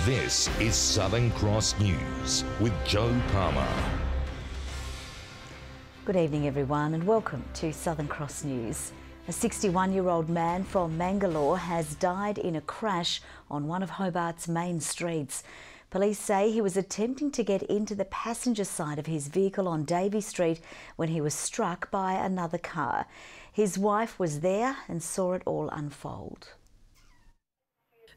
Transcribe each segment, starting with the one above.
This is Southern Cross News with Joe Palmer. Good evening everyone and welcome to Southern Cross News. A 61-year-old man from Mangalore has died in a crash on one of Hobart's main streets. Police say he was attempting to get into the passenger side of his vehicle on Davey Street when he was struck by another car. His wife was there and saw it all unfold.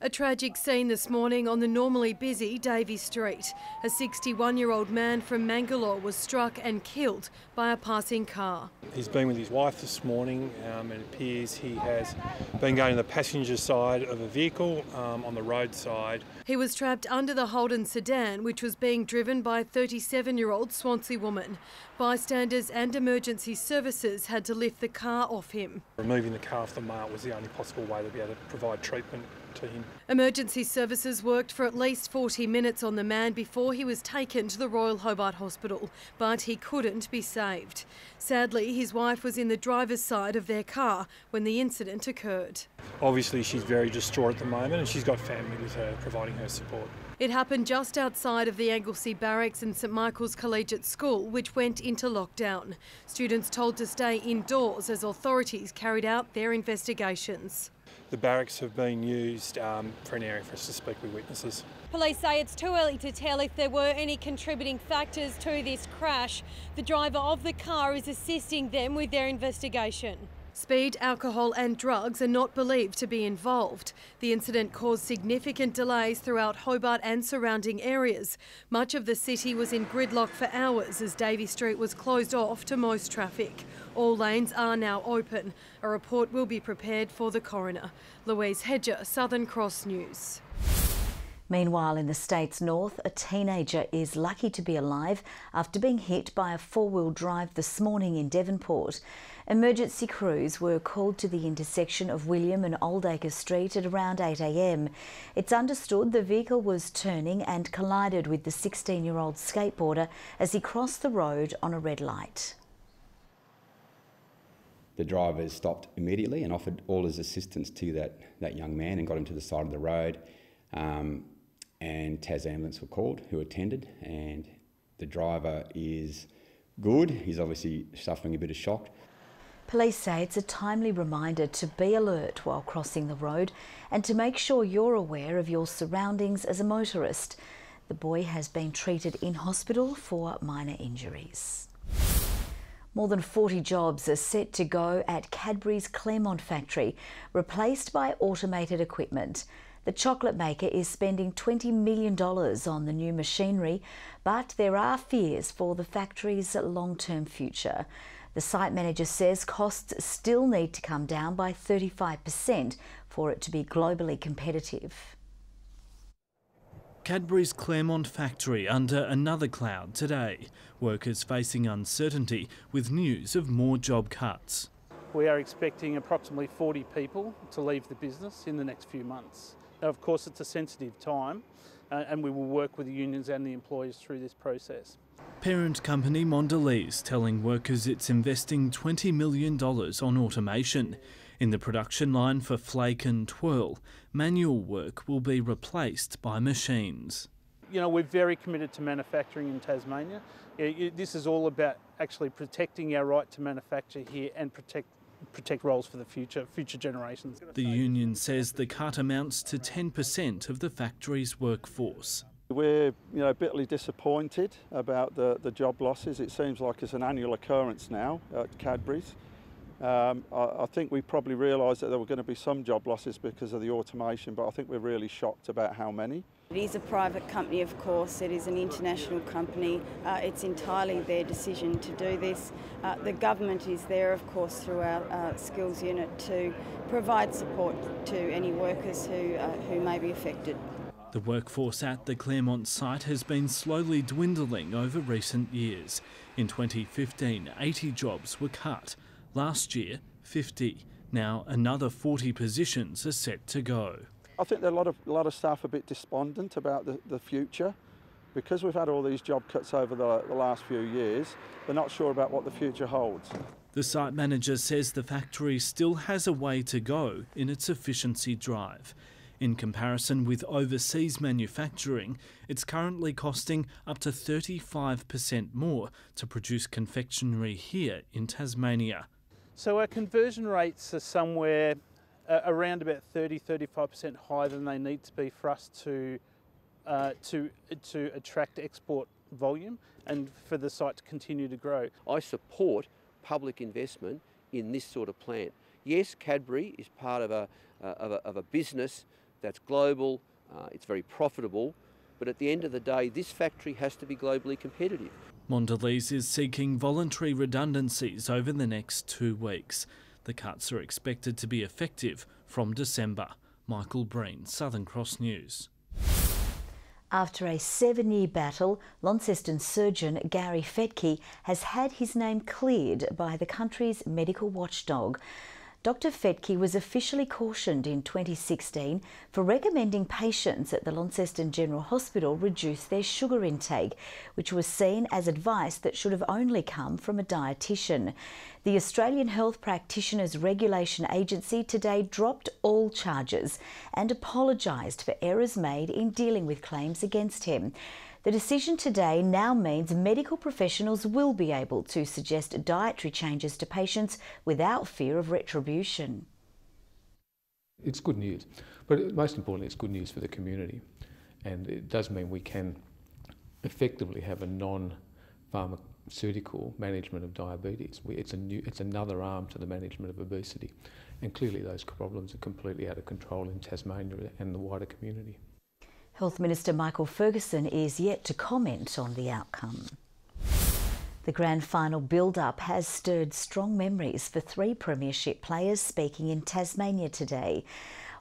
A tragic scene this morning on the normally busy Davey Street. A 61-year-old man from Mangalore was struck and killed by a passing car. He's been with his wife this morning and it appears he has been going to the passenger side of a vehicle on the roadside. He was trapped under the Holden sedan, which was being driven by a 37-year-old Swansea woman. Bystanders and emergency services had to lift the car off him. Removing the car off the mart was the only possible way to be able to provide treatment to him. Emergency services worked for at least 40 minutes on the man before he was taken to the Royal Hobart Hospital, but he couldn't be saved. Sadly, his wife was in the driver's side of their car when the incident occurred. Obviously, she's very distraught at the moment and she's got family with her providing her support. It happened just outside of the Anglesea Barracks and St Michael's Collegiate School, which went into lockdown. Students told to stay indoors as authorities carried out their investigations. The barracks have been used for an area for us to speak with witnesses. Police say it's too early to tell if there were any contributing factors to this crash. The driver of the car is assisting them with their investigation. Speed, alcohol and drugs are not believed to be involved. The incident caused significant delays throughout Hobart and surrounding areas. Much of the city was in gridlock for hours as Davey Street was closed off to most traffic. All lanes are now open. A report will be prepared for the coroner. Louise Hedger, Southern Cross News. Meanwhile, in the state's north, a teenager is lucky to be alive after being hit by a four-wheel drive this morning in Devonport. Emergency crews were called to the intersection of William and Oldacre Street at around 8 a.m. It's understood the vehicle was turning and collided with the 16-year-old skateboarder as he crossed the road on a red light. The driver stopped immediately and offered all his assistance to that young man and got him to the side of the road. And Tas Ambulance were called, who attended, and the driver is good. He's obviously suffering a bit of shock. Police say it's a timely reminder to be alert while crossing the road and to make sure you're aware of your surroundings as a motorist. The boy has been treated in hospital for minor injuries. More than 40 jobs are set to go at Cadbury's Claremont factory, replaced by automated equipment. The chocolate maker is spending $20 million on the new machinery, but there are fears for the factory's long-term future. The site manager says costs still need to come down by 35% for it to be globally competitive. Cadbury's Claremont factory under another cloud today. Workers facing uncertainty with news of more job cuts. We are expecting approximately 40 people to leave the business in the next few months. Now, of course, it's a sensitive time and we will work with the unions and the employers through this process. Parent company Mondelez telling workers it's investing $20 million on automation. In the production line for Flake and Twirl, manual work will be replaced by machines. You know, we're very committed to manufacturing in Tasmania. This is all about actually protecting our right to manufacture here and protect roles for the future generations. The union says the cut amounts to 10% of the factory's workforce. We're bitterly disappointed about the job losses. It seems like it's an annual occurrence now at Cadbury's. I think we probably realised that there were going to be some job losses because of the automation, but I think we're really shocked about how many. It is a private company, of course. It is an international company. It's entirely their decision to do this. The government is there, of course, through our skills unit to provide support to any workers who may be affected. The workforce at the Claremont site has been slowly dwindling over recent years. In 2015, 80 jobs were cut. Last year, 50. Now another 40 positions are set to go. I think that a lot of staff are a bit despondent about the future. Because we've had all these job cuts over the last few years, they're not sure about what the future holds. The site manager says the factory still has a way to go in its efficiency drive. In comparison with overseas manufacturing, it's currently costing up to 35% more to produce confectionery here in Tasmania. So our conversion rates are somewhere around about 30-35% higher than they need to be for us to attract export volume and for the site to continue to grow. I support public investment in this sort of plant. Yes, Cadbury is part of a business that's global, it's very profitable, but at the end of the day, this factory has to be globally competitive. Mondelez is seeking voluntary redundancies over the next 2 weeks. The cuts are expected to be effective from December. Michael Breen, Southern Cross News. After a 7-year battle, Launceston surgeon Gary Fettke has had his name cleared by the country's medical watchdog. Dr Fettke was officially cautioned in 2016 for recommending patients at the Launceston General Hospital reduce their sugar intake, which was seen as advice that should have only come from a dietitian. The Australian Health Practitioners Regulation Agency today dropped all charges and apologised for errors made in dealing with claims against him. The decision today now means medical professionals will be able to suggest dietary changes to patients without fear of retribution. It's good news, but most importantly, it's good news for the community, and it does mean we can effectively have a non-pharmaceutical management of diabetes. It's another arm to the management of obesity, and clearly those problems are completely out of control in Tasmania and the wider community. Health Minister Michael Ferguson is yet to comment on the outcome. The grand final build-up has stirred strong memories for 3 premiership players speaking in Tasmania today.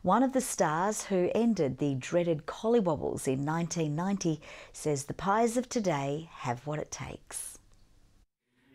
One of the stars who ended the dreaded Collywobbles in 1990 says the Pies of today have what it takes.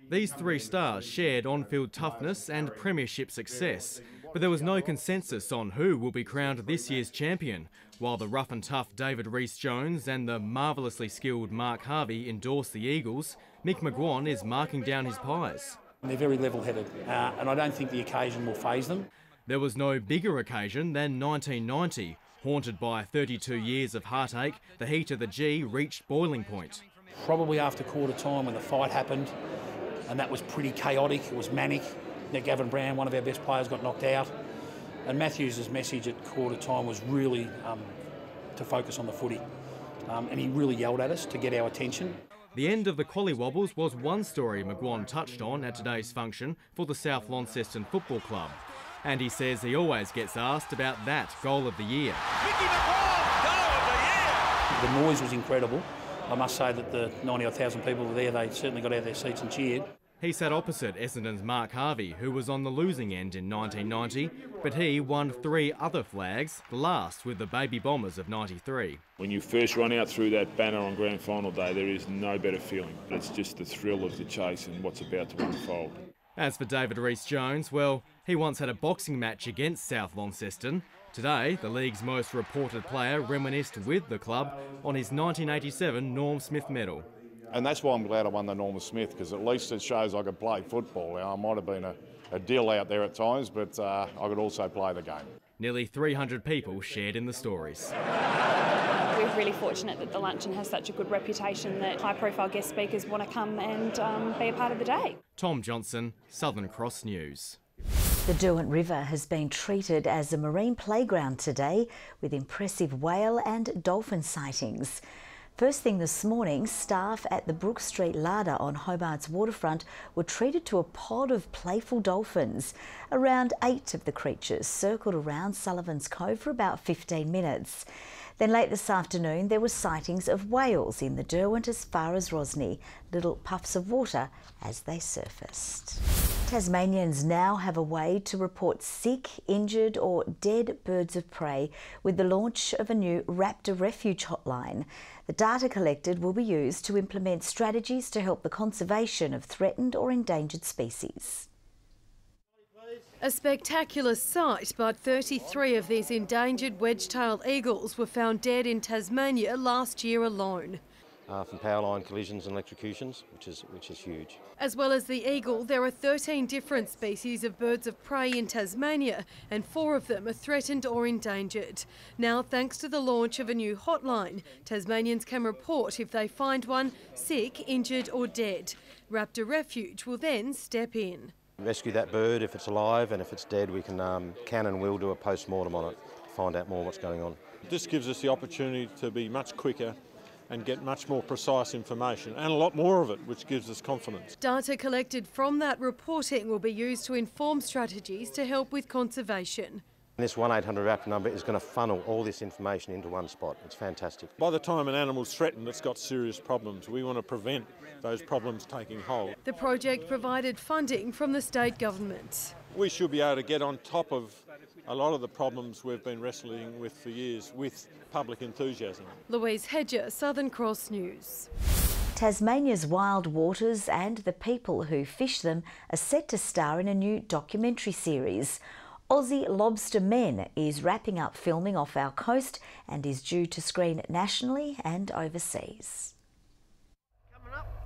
These 3 stars shared on-field toughness and premiership success, but there was no consensus on who will be crowned this year's champion. While the rough and tough David Rhys-Jones and the marvellously skilled Mark Harvey endorse the Eagles, Mick McGuan is marking down his Pies. They're very level-headed, and I don't think the occasion will faze them. There was no bigger occasion than 1990. Haunted by 32 years of heartache, the heat of the G reached boiling point. Probably after quarter time when the fight happened, and that was pretty chaotic, it was manic. Gavin Brown, one of our best players, got knocked out. And Matthews' message at quarter time was really to focus on the footy. And he really yelled at us to get our attention. The end of the Collywobbles was one story McGuan touched on at today's function for the South Launceston Football Club. And he says he always gets asked about that goal of the year. Mickey McGuan, goal of the year! The noise was incredible. I must say that the 90,000 people were there, they certainly got out of their seats and cheered. He sat opposite Essendon's Mark Harvey, who was on the losing end in 1990, but he won 3 other flags, the last with the Baby Bombers of 93. When you first run out through that banner on grand final day, there is no better feeling. It's just the thrill of the chase and what's about to unfold. As for David Rhys-Jones, well, he once had a boxing match against South Launceston. Today, the league's most reported player reminisced with the club on his 1987 Norm Smith medal. And that's why I'm glad I won the Norm Smith, because at least it shows I could play football. I might have been a dill out there at times, but I could also play the game. Nearly 300 people shared in the stories. We're really fortunate that the luncheon has such a good reputation that high-profile guest speakers want to come and be a part of the day. Tom Johnson, Southern Cross News. The Derwent River has been treated as a marine playground today with impressive whale and dolphin sightings. First thing this morning, staff at the Brook Street Larder on Hobart's waterfront were treated to a pod of playful dolphins. Around 8 of the creatures circled around Sullivan's Cove for about 15 minutes. Then late this afternoon, there were sightings of whales in the Derwent as far as Rosny, little puffs of water as they surfaced. Tasmanians now have a way to report sick, injured or dead birds of prey with the launch of a new Raptor Refuge hotline. The data collected will be used to implement strategies to help the conservation of threatened or endangered species. A spectacular sight, but 33 of these endangered wedge-tailed eagles were found dead in Tasmania last year alone. from power line collisions and electrocutions, which is huge. As well as the eagle, there are 13 different species of birds of prey in Tasmania, and 4 of them are threatened or endangered. Now, thanks to the launch of a new hotline, Tasmanians can report if they find one sick, injured or dead. Raptor Refuge will then step in. Rescue that bird if it's alive, and if it's dead we can and will do a post-mortem on it to find out more what's going on. This gives us the opportunity to be much quicker and get much more precise information, and a lot more of it, which gives us confidence. Data collected from that reporting will be used to inform strategies to help with conservation. This 1800 Raptor number is going to funnel all this information into one spot. It's fantastic. By the time an animal's threatened, it's got serious problems. We want to prevent those problems taking hold. The project provided funding from the state government. We should be able to get on top of a lot of the problems we've been wrestling with for years with public enthusiasm. Louise Hedger, Southern Cross News. Tasmania's wild waters and the people who fish them are set to star in a new documentary series. Aussie Lobster Men is wrapping up filming off our coast and is due to screen nationally and overseas.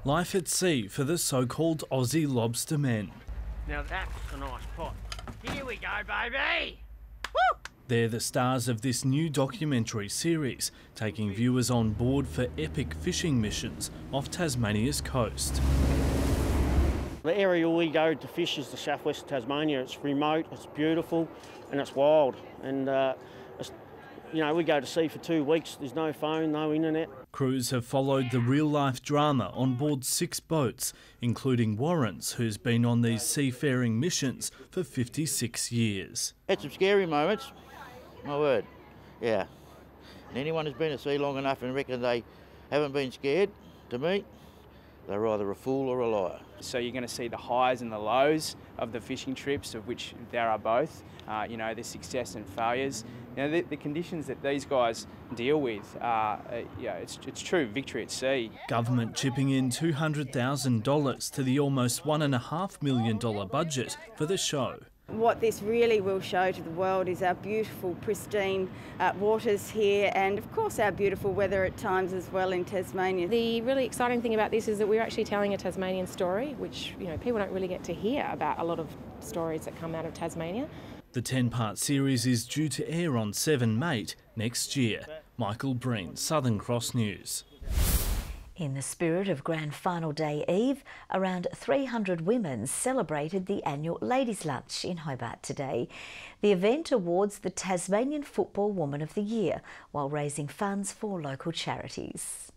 Life at sea for the so-called Aussie Lobster Men. Now that's a nice pot. Here we go, baby! They're the stars of this new documentary series, taking viewers on board for epic fishing missions off Tasmania's coast. The area we go to fish is the southwest of Tasmania. It's remote, it's beautiful, and it's wild. And we go to sea for 2 weeks. There's no phone, no internet. Crews have followed the real-life drama on board 6 boats, including Warren's, who's been on these seafaring missions for 56 years. Had some scary moments, my word, yeah. And anyone who's been at sea long enough and reckon they haven't been scared, to me, they're either a fool or a liar. So you're going to see the highs and the lows of the fishing trips, of which there are both, the success and failures. The conditions that these guys deal with, it's true victory at sea. Government chipping in $200,000 to the almost $1.5 million budget for the show. What this really will show to the world is our beautiful, pristine waters here, and of course our beautiful weather at times as well in Tasmania. The really exciting thing about this is that we're actually telling a Tasmanian story, which people don't really get to hear about a lot of stories that come out of Tasmania. The 10-part series is due to air on 7 Mate next year. Michael Breen, Southern Cross News. In the spirit of Grand Final Day Eve, around 300 women celebrated the annual Ladies' Lunch in Hobart today. The event awards the Tasmanian Football Woman of the Year while raising funds for local charities.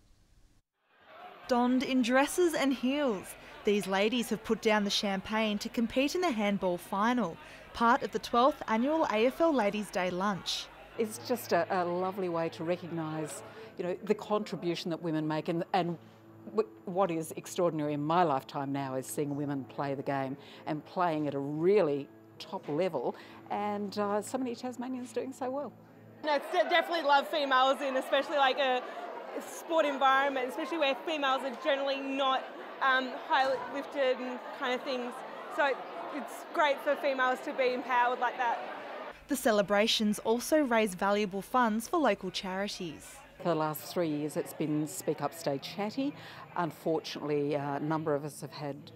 Donned in dresses and heels, these ladies have put down the champagne to compete in the handball final, part of the 12th annual AFL Ladies' Day Lunch. It's just a lovely way to recognise the contribution that women make, and what is extraordinary in my lifetime now is seeing women play the game and playing at a really top level, and so many Tasmanians doing so well. Definitely love females in especially like a sport environment, especially where females are generally not highly lifted and kind of things. So it's great for females to be empowered like that. The celebrations also raise valuable funds for local charities. For the last 3 years it's been Speak Up, Stay Chatty. Unfortunately, a number of us have had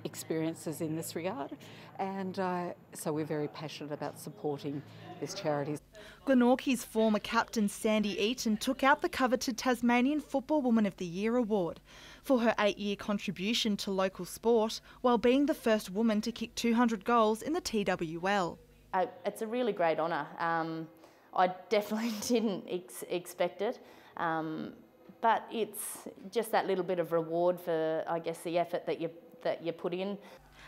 experiences in this regard, and so we're very passionate about supporting this charity. Glenorchy's former captain Sandy Eaton took out the coveted Tasmanian Football Woman of the Year award for her 8-year contribution to local sport while being the first woman to kick 200 goals in the TWL. It's a really great honour. I definitely didn't expect it, but it's just that little bit of reward for, I guess, the effort that you put in.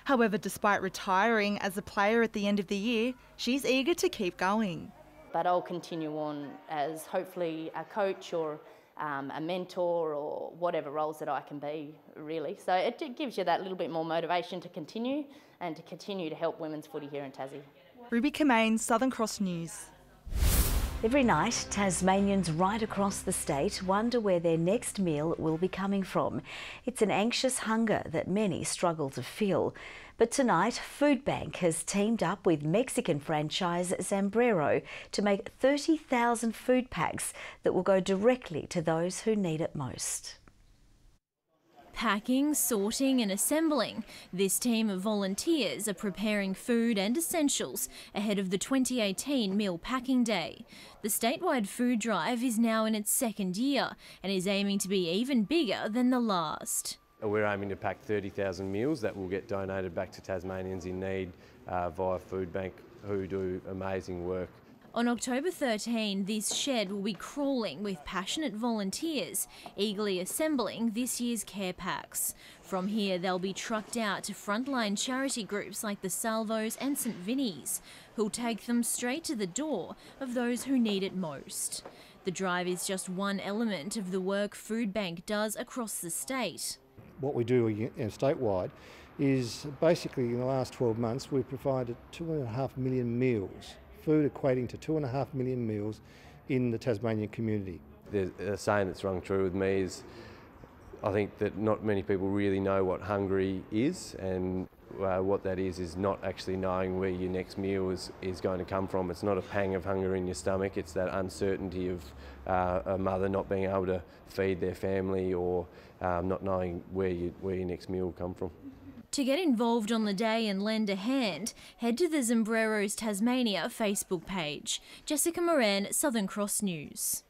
However, despite retiring as a player at the end of the year, she's eager to keep going. But I'll continue on as hopefully a coach or a mentor or whatever roles that I can be, really. So it gives you that little bit more motivation to continue and to continue to help women's footy here in Tassie. Ruby Kamain, Southern Cross News. Every night, Tasmanians right across the state wonder where their next meal will be coming from. It's an anxious hunger that many struggle to fill. But tonight, Foodbank has teamed up with Mexican franchise Zambrero to make 30,000 food packs that will go directly to those who need it most. Packing, sorting and assembling. This team of volunteers are preparing food and essentials ahead of the 2018 Meal Packing Day. The statewide food drive is now in its second year and is aiming to be even bigger than the last. We're aiming to pack 30,000 meals that will get donated back to Tasmanians in need via Foodbank, who do amazing work. On October 13, this shed will be crawling with passionate volunteers, eagerly assembling this year's care packs. From here, they'll be trucked out to frontline charity groups like the Salvos and St Vinny's, who'll take them straight to the door of those who need it most. The drive is just one element of the work Foodbank does across the state. What we do statewide is basically in the last 12 months we've provided 2.5 million meals. Food equating to 2.5 million meals in the Tasmanian community. The saying that's rung true with me is I think that not many people really know what hungry is, and what that is not actually knowing where your next meal is going to come from. It's not a pang of hunger in your stomach, it's that uncertainty of a mother not being able to feed their family or not knowing where your next meal will come from. To get involved on the day and lend a hand, head to the Zambreros Tasmania Facebook page. Jessica Moran, Southern Cross News.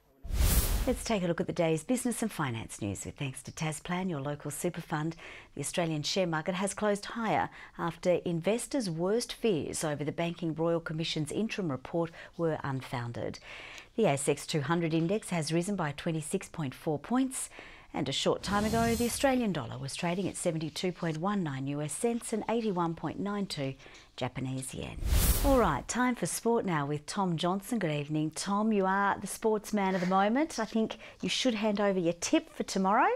Let's take a look at the day's business and finance news. With thanks to Tasplan, your local super fund, the Australian share market has closed higher after investors' worst fears over the Banking Royal Commission's interim report were unfounded. The ASX 200 index has risen by 26.4 points. And a short time ago, the Australian dollar was trading at 72.19 US cents and 81.92 Japanese yen. All right, time for sport now with Tom Johnson. Good evening, Tom. You are the sportsman of the moment. I think you should hand over your tip for tomorrow.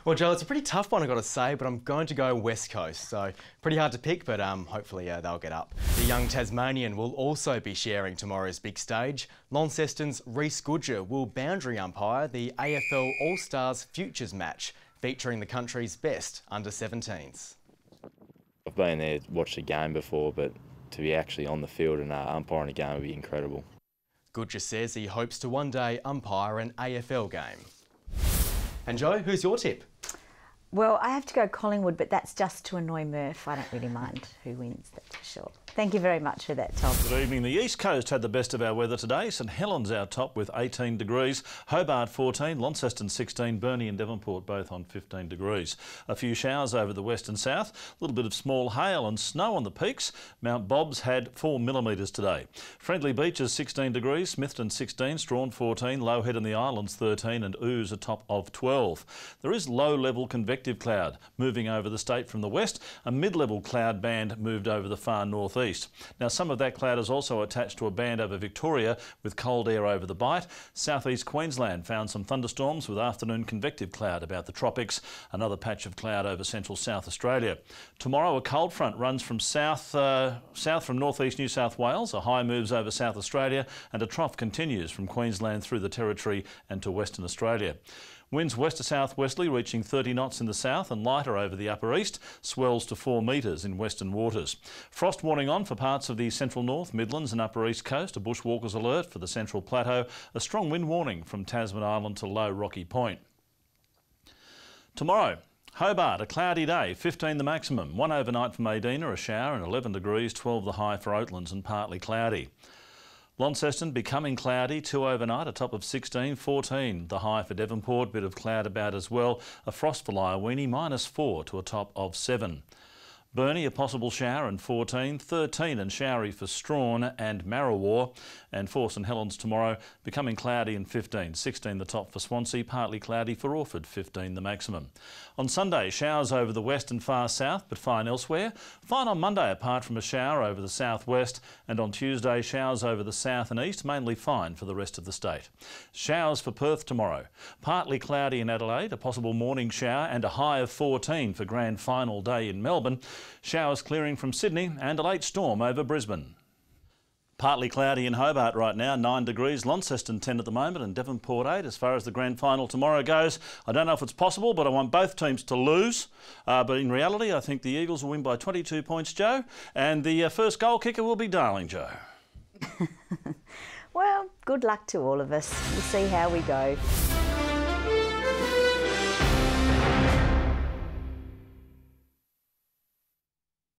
Well, Joel, it's a pretty tough one, I've got to say, but I'm going to go West Coast. So pretty hard to pick, but hopefully they'll get up. The young Tasmanian will also be sharing tomorrow's big stage. Launceston's Reece Goodger will boundary umpire the AFL All-Stars Futures match, featuring the country's best under-17s. I've been there, watched a game before, but to be actually on the field and umpiring a game would be incredible. Goodger says he hopes to one day umpire an AFL game. And Joe, who's your tip? Well, I have to go Collingwood, but that's just to annoy Murph. I don't really mind who wins, that's for sure. Thank you very much for that, Tom. Good evening. The East Coast had the best of our weather today. St Helens our top with 18 degrees, Hobart 14, Launceston 16, Burnie and Devonport both on 15 degrees. A few showers over the west and south, a little bit of small hail and snow on the peaks. Mount Bob's had 4 millimetres today. Friendly Beaches 16 degrees, Smithton 16, Strawn 14, Lowhead and the Islands 13 and Ooze a top of 12. There is low-level convective cloud moving over the state from the west. A mid-level cloud band moved over the far northeast. Now, some of that cloud is also attached to a band over Victoria with cold air over the Bight. Southeast Queensland found some thunderstorms with afternoon convective cloud about the tropics. Another patch of cloud over central South Australia. Tomorrow, a cold front runs from south from northeast New South Wales. A high moves over South Australia and a trough continues from Queensland through the Territory and to Western Australia. Winds west to southwesterly reaching 30 knots in the south and lighter over the upper east, swells to 4 metres in western waters. Frost warning on for parts of the central north, Midlands and upper east coast, a bushwalkers alert for the central plateau, a strong wind warning from Tasman Island to Low Rocky Point. Tomorrow, Hobart, a cloudy day, 15 the maximum, 1 overnight for Maydena, a shower and 11 degrees, 12 the high for Oatlands and partly cloudy. Launceston becoming cloudy, 2 overnight, a top of 16, 14 the high for Devonport, bit of cloud about as well, a frost for Lyowini, -4 to a top of 7. Burnie, a possible shower and 14, 13 and showery for Strawn and Marrawar, and for St Helens tomorrow, becoming cloudy and 15, 16 the top for Swansea, partly cloudy for Orford, 15 the maximum. On Sunday, showers over the west and far south, but fine elsewhere. Fine on Monday, apart from a shower over the southwest, and on Tuesday, showers over the south and east, mainly fine for the rest of the state. Showers for Perth tomorrow. Partly cloudy in Adelaide, a possible morning shower and a high of 14 for grand final day in Melbourne. Showers clearing from Sydney and a late storm over Brisbane. Partly cloudy in Hobart right now, 9 degrees, Launceston 10 at the moment and Devonport 8. As far as the grand final tomorrow goes, I don't know if it's possible, but I want both teams to lose. But in reality, I think the Eagles will win by 22 points, Joe, and the first goal kicker will be Darling Joe. Well, good luck to all of us. We'll see how we go.